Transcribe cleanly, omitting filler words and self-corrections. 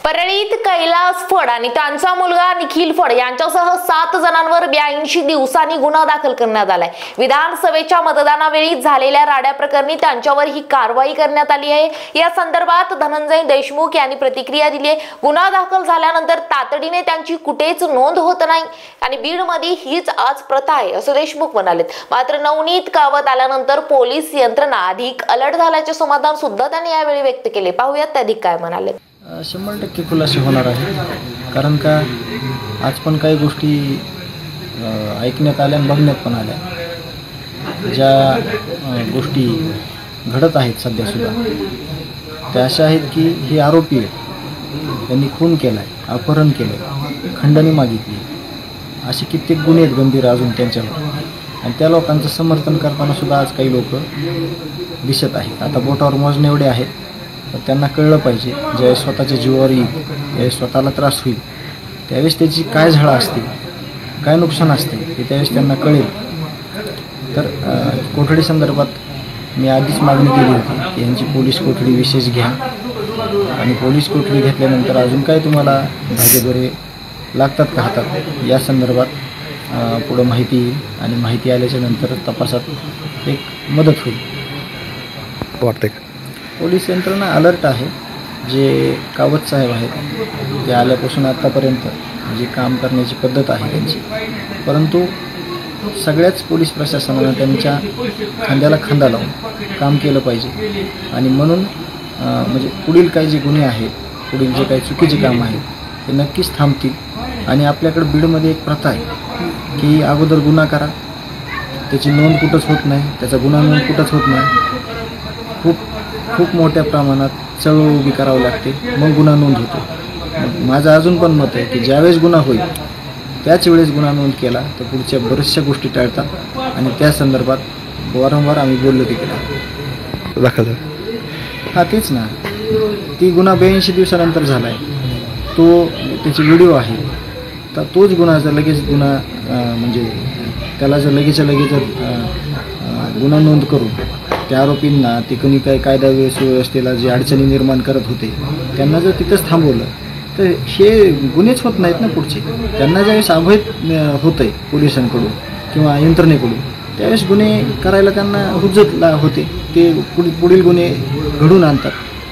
परळीत कैलास फड आणि त्यांचा मुलगा निखिल फड यांच्यासह 7 जणांवर 82 दिवसांनी गुन्हा दाखल करण्यात आलाय। विधानसभेच्या मतदानावेळी झालेल्या राड्या प्रकरणी त्यांच्यावर ही कारवाई करण्यात आली आहे। या संदर्भात धनंजय देशमुख यांनी प्रतिक्रिया दिली आहे। गुन्हा दाखल झाल्यानंतर तातडीने त्यांची कुठेच नोंद होत नाही आणि बीडमध्ये हीच आज प्रथा आहे असं देशमुख म्हणाले। मात्र नवनीत कावत आल्यानंतर पोलीस यंत्रणा अधिक अलर्ट झाल्याचे समाधान सुद्धा त्यांनी यावेळी व्यक्त केले। पाहूयात ते अधिक काय म्हणाले। 100% खुलासे होणार आहे, कारण का आज पण काही गोष्टी ऐकण्यात आल्या आणि बघण्यात पण आल्या। ज्या गोष्टी घडत आहेत सध्यासुद्धा त्या अशा आहेत की हे आरोपी त्यांनी खून केला आहे, अपहरण केलं आहे, खंडणी मागितली, असे कित्येक गुन्हे आहेत गंभीर अजून त्यांच्यावर, आणि त्या लोकांचं समर्थन करताना सुद्धा आज काही लोक दिसत आहेत। आता बोटावर मोजणे एवढे आहेत, तर त्यांना कळलं पाहिजे ज्यावेळेस स्वतःच्या जीवावर येईल, ज्यावेळेस स्वतःला त्रास होईल, त्यावेळेस त्याची काय झळा असते, काय नुकसान असते हे त्यावेळेस त्यांना कळेल। तर कोठडी संदर्भात मी आधीच मागणी केली होती की यांची पोलीस कोठडी विशेष घ्या, आणि पोलीस कोठडी घेतल्यानंतर अजून काय तुम्हाला धागेदोरे लागतात का हातात या संदर्भात पुढं माहिती येईल, आणि माहिती आल्याच्या नंतर तपासात एक मदत होईल वाटते का? पोलीस यंत्रणा अलर्ट आहे। जे कावत साहेब आहेत ते आल्यापासून आत्तापर्यंत जी काम करण्याची पद्धत आहे त्यांची, परंतु सगळ्याच पोलीस प्रशासनानं त्यांच्या खांद्याला खांदा लावून काम केलं पाहिजे, आणि म्हणून म्हणजे पुढील काही जे गुन्हे आहेत, पुढील जे काही चुकीचे काम आहेत ते नक्कीच थांबतील। आणि आपल्याकडं बीडमध्ये एक प्रथा आहे की अगोदर गुन्हा करा, त्याची नोंद कुठंच होत नाही, त्याचा गुन्हा नोंद कुठंच होत नाही, खूप मोठ्या प्रमाणात चळवळ उभी करावी लागते, मग गुन्हा नोंद होतो। माझं अजून पण मत आहे की ज्यावेळेस गुन्हा होईल त्याच वेळेस गुन्हा नोंद केला तर पुढच्या बऱ्याचशा गोष्टी टाळतात, आणि त्या संदर्भात वारंवार आम्ही बोललो ते केलं दाखल हां तेच ना, ती गुन्हा 82 दिवसानंतर झाला आहे, त्याची व्हिडिओ आहे, तर तोच गुन्हा जर लगेच म्हणजे त्याला जर लगेचच्या लगेच गुन्हा नोंद करून त्या आरोपींना ते कोणी काही कायदा सुव्यवस्थेला जे अडचणी निर्माण करत होते त्यांना जर तिथंच थांबवलं तर हे गुन्हेच होत नाहीत ना पुढचे। त्यांना ज्यावेळेस अवैध होतं आहे पोलिसांकडून किंवा यंत्रणेकडून, त्यावेळेस गुन्हे करायला त्यांना हुज्जत होते, ते पुढील गुन्हे घडून आणतात।